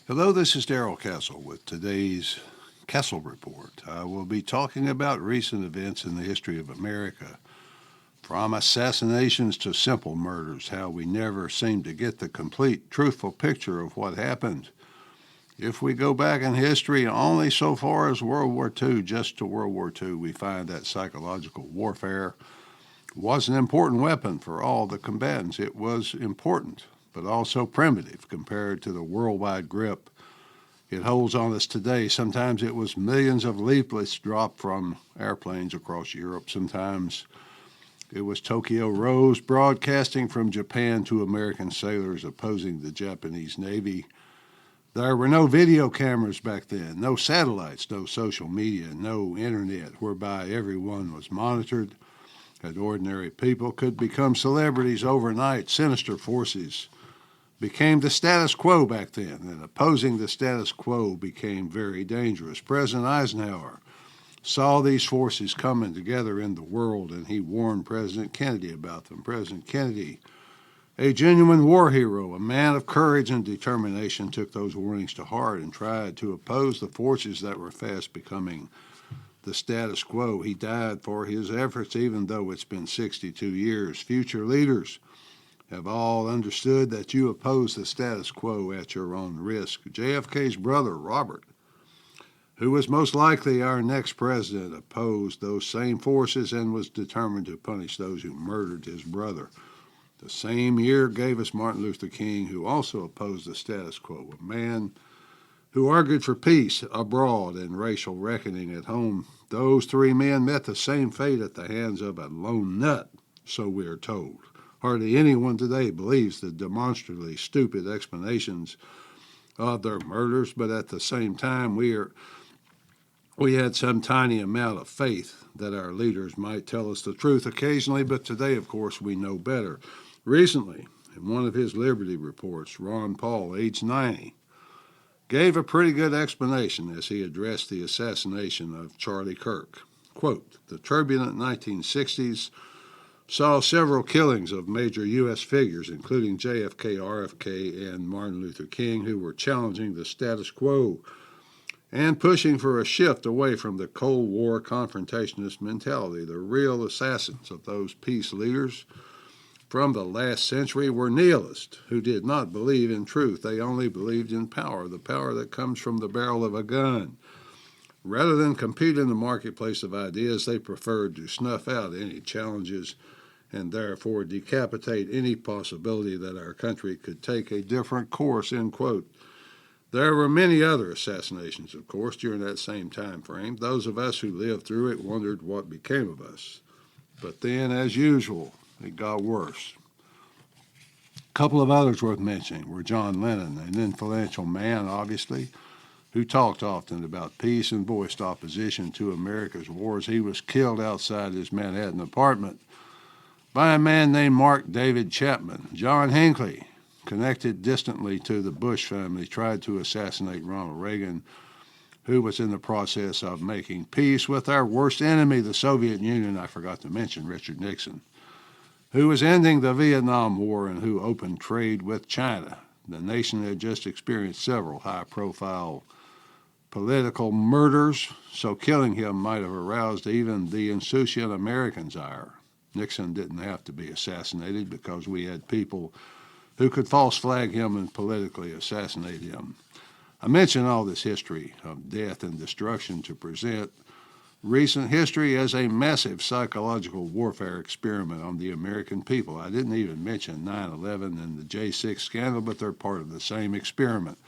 Hello, this is Darrell Castle with today's Castle Report. I will be talking about recent events in the history of America, from assassinations to simple murders, how we never seem to get the complete, truthful picture of what happened. If we go back in history only so far as World War II, just to World War II, we find that psychological warfare was an important weapon for all the combatants. It was important, but also primitive compared to the worldwide grip it holds on us today. Sometimes it was millions of leaflets dropped from airplanes across Europe. Sometimes it was Tokyo Rose broadcasting from Japan to American sailors opposing the Japanese Navy. There were no video cameras back then, no satellites, no social media, no internet whereby everyone was monitored, and ordinary people could become celebrities overnight. Sinister forces became the status quo back then, and opposing the status quo became very dangerous. President Eisenhower saw these forces coming together in the world, and he warned President Kennedy about them. President Kennedy, a genuine war hero, a man of courage and determination, took those warnings to heart and tried to oppose the forces that were fast becoming the status quo. He died for his efforts, even though it's been 62 years. Future leaders have all understood that you oppose the status quo at your own risk. JFK's brother, Robert, who was most likely our next president, opposed those same forces and was determined to punish those who murdered his brother. The same year gave us Martin Luther King, who also opposed the status quo, a man who argued for peace abroad and racial reckoning at home. Those three men met the same fate at the hands of a lone nut, so we are told. Hardly anyone today believes the demonstrably stupid explanations of their murders, but at the same time, we had some tiny amount of faith that our leaders might tell us the truth occasionally, but today, of course, we know better. Recently, in one of his Liberty reports, Ron Paul, age 90, gave a pretty good explanation as he addressed the assassination of Charlie Kirk. Quote, "The turbulent 1960s saw several killings of major U.S. figures, including JFK, RFK, and Martin Luther King, who were challenging the status quo and pushing for a shift away from the Cold War confrontationist mentality. The real assassins of those peace leaders from the last century were nihilists who did not believe in truth. They only believed in power, the power that comes from the barrel of a gun. Rather than compete in the marketplace of ideas, they preferred to snuff out any challenges and therefore decapitate any possibility that our country could take a different course," end quote. There were many other assassinations, of course, during that same time frame. Those of us who lived through it wondered what became of us. But then, as usual, it got worse. A couple of others worth mentioning were John Lennon, an influential man, obviously, who talked often about peace and voiced opposition to America's wars. He was killed outside his Manhattan apartment by a man named Mark David Chapman. John Hinckley, connected distantly to the Bush family, tried to assassinate Ronald Reagan, who was in the process of making peace with our worst enemy, the Soviet Union. I forgot to mention Richard Nixon, who was ending the Vietnam War and who opened trade with China. The nation had just experienced several high-profile political murders, so killing him might have aroused even the insouciant Americans' ire. Nixon didn't have to be assassinated because we had people who could false flag him and politically assassinate him. I mention all this history of death and destruction to present recent history as a massive psychological warfare experiment on the American people. I didn't even mention 9/11 and the J6 scandal, but they're part of the same experiment.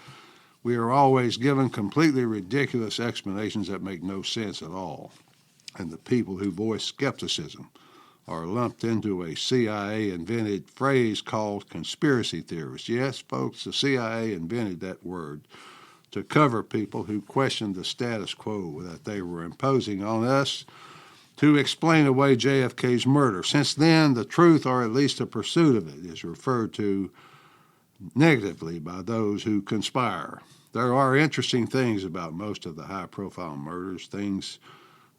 We are always given completely ridiculous explanations that make no sense at all, and the people who voice skepticism are lumped into a CIA-invented phrase called conspiracy theorists. Yes, folks, the CIA invented that word to cover people who questioned the status quo that they were imposing on us to explain away JFK's murder. Since then, the truth, or at least the pursuit of it, is referred to negatively by those who conspire. There are interesting things about most of the high-profile murders, things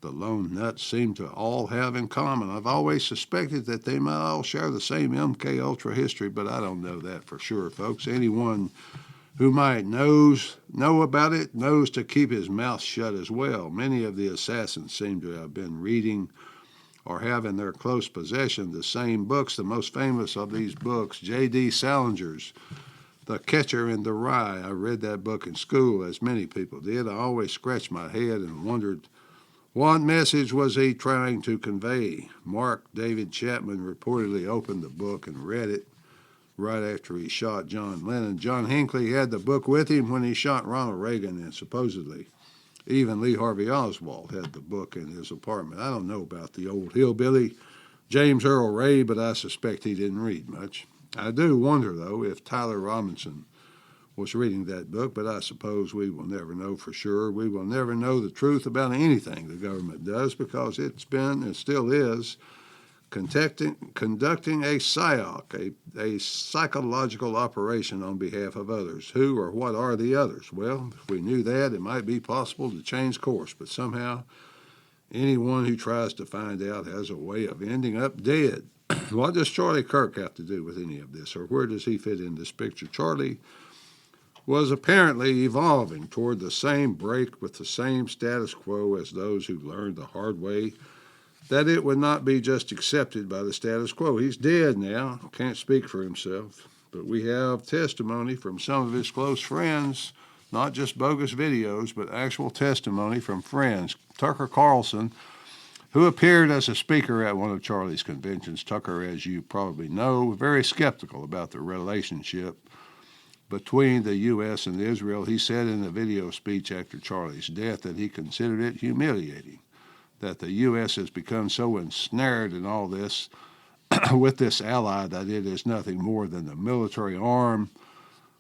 the lone nuts seem to all have in common. I've always suspected that they might all share the same MK Ultra history, but I don't know that for sure, folks. Anyone who might know about it knows to keep his mouth shut as well. Many of the assassins seem to have been reading or have in their close possession the same books. The most famous of these books, J.D. Salinger's The Catcher in the Rye. I read that book in school, as many people did. I always scratched my head and wondered, what message was he trying to convey? Mark David Chapman reportedly opened the book and read it right after he shot John Lennon. John Hinckley had the book with him when he shot Ronald Reagan, and supposedly even Lee Harvey Oswald had the book in his apartment. I don't know about the old hillbilly, James Earl Ray, but I suspect he didn't read much. I do wonder, though, if Tyler Robinson was reading that book, but I suppose we will never know for sure. We will never know the truth about anything the government does because it's been and still is conducting a Psyop, a psychological operation on behalf of others. Who or what are the others? Well, if we knew that, it might be possible to change course, but somehow anyone who tries to find out has a way of ending up dead. What does Charlie Kirk have to do with any of this, or where does he fit in this picture? Charlie was apparently evolving toward the same break with the same status quo as those who learned the hard way that it would not be just accepted by the status quo. He's dead now, can't speak for himself, but we have testimony from some of his close friends, not just bogus videos, but actual testimony from friends. Tucker Carlson, who appeared as a speaker at one of Charlie's conventions. Tucker, as you probably know, very skeptical about the relationship between the U.S. and Israel. He said in a video speech after Charlie's death that he considered it humiliating that the U.S. has become so ensnared in all this with this ally that it is nothing more than the military arm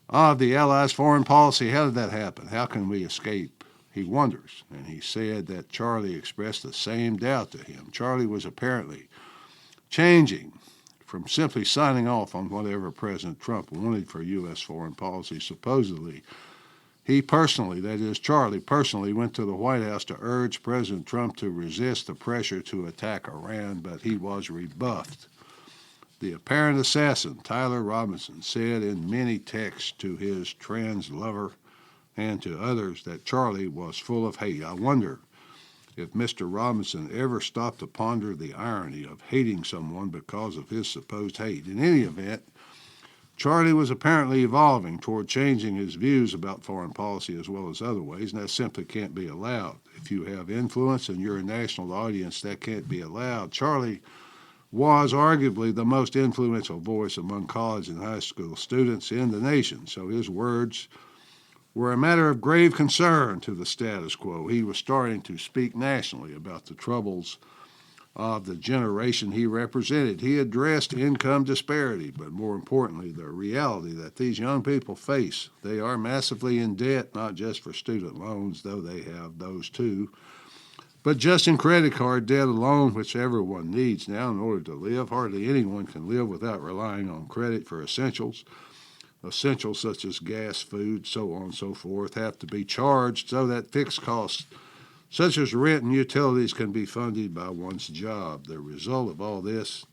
of the Allies' foreign policy. How did that happen? How can we escape? He wonders, and he said that Charlie expressed the same doubt to him. Charlie was apparently changing from simply signing off on whatever President Trump wanted for U.S. foreign policy. Supposedly, he personally, that is, Charlie personally, went to the White House to urge President Trump to resist the pressure to attack Iran, but he was rebuffed. The apparent assassin, Tyler Robinson, said in many texts to his trans lover and to others that Charlie was full of hate. I wonder if Mr. Robinson ever stopped to ponder the irony of hating someone because of his supposed hate. In any event, Charlie was apparently evolving toward changing his views about foreign policy as well as other ways, and that simply can't be allowed. If you have influence and you're a national audience, that can't be allowed. Charlie was arguably the most influential voice among college and high school students in the nation, so his words were a matter of grave concern to the status quo. He was starting to speak nationally about the troubles of the generation he represented. He addressed income disparity, but more importantly, the reality that these young people face. They are massively in debt, not just for student loans, though they have those too, but just in credit card debt alone, which everyone needs now in order to live. Hardly anyone can live without relying on credit for essentials. Essentials such as gas, food, so on and so forth, have to be charged so that fixed costs such as rent and utilities can be funded by one's job. The result of all this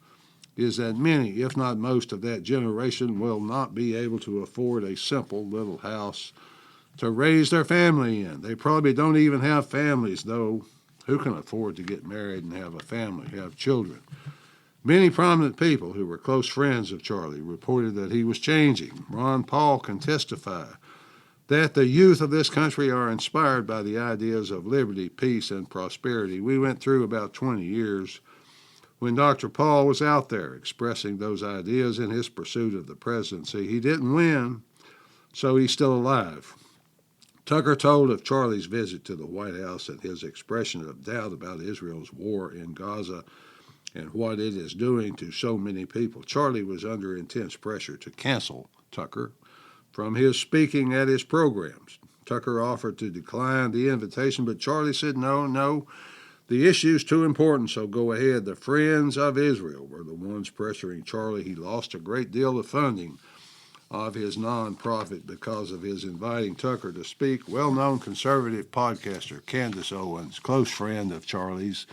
is that many, if not most, of that generation will not be able to afford a simple little house to raise their family in. They probably don't even have families, though. Who can afford to get married and have a family, have children? Many prominent people who were close friends of Charlie reported that he was changing. Ron Paul can testify that the youth of this country are inspired by the ideas of liberty, peace, and prosperity. We went through about 20 years when Dr. Paul was out there expressing those ideas in his pursuit of the presidency. He didn't win, so he's still alive. Tucker told of Charlie's visit to the White House and his expression of doubt about Israel's war in Gaza and what it is doing to so many people. Charlie was under intense pressure to cancel Tucker from his speaking at his programs. Tucker offered to decline the invitation, but Charlie said, no, the issue's too important, so go ahead. The Friends of Israel were the ones pressuring Charlie. He lost a great deal of funding of his nonprofit because of his inviting Tucker to speak. Well-known conservative podcaster Candace Owens, close friend of Charlie's,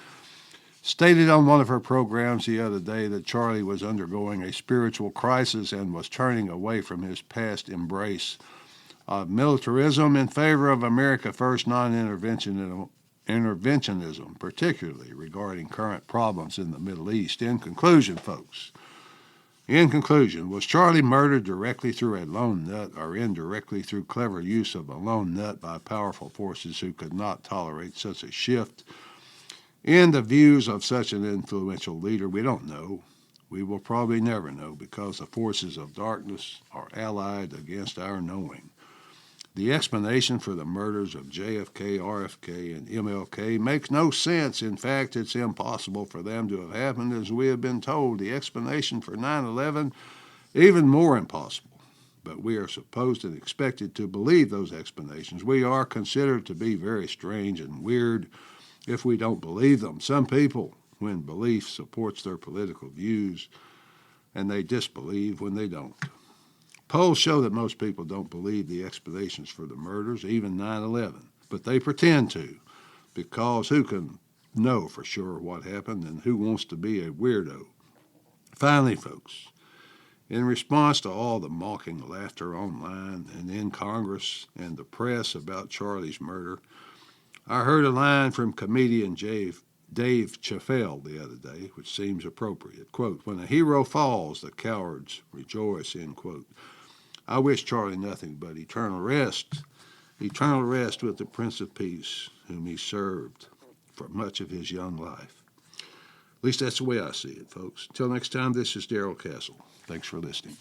stated on one of her programs the other day that Charlie was undergoing a spiritual crisis and was turning away from his past embrace of militarism in favor of America First non-interventionism, particularly regarding current problems in the Middle East. In conclusion, folks, was Charlie murdered directly through a lone nut or indirectly through clever use of a lone nut by powerful forces who could not tolerate such a shift in the views of such an influential leader? We don't know. We will probably never know because the forces of darkness are allied against our knowing. The explanation for the murders of JFK, RFK, and MLK makes no sense. In fact, it's impossible for them to have happened as we have been told. The explanation for 9/11, even more impossible. But we are supposed and expected to believe those explanations. We are considered to be very strange and weird if we don't believe them. Some people, when belief supports their political views, and they disbelieve when they don't. Polls show that most people don't believe the explanations for the murders, even 9/11, but they pretend to, because who can know for sure what happened and who wants to be a weirdo? Finally, folks, in response to all the mocking laughter online and in Congress and the press about Charlie's murder, I heard a line from comedian Dave Chappelle the other day, which seems appropriate. Quote, "When a hero falls, the cowards rejoice," end quote. I wish Charlie nothing but eternal rest with the Prince of Peace, whom he served for much of his young life. At least that's the way I see it, folks. Until next time, this is Darrell Castle. Thanks for listening.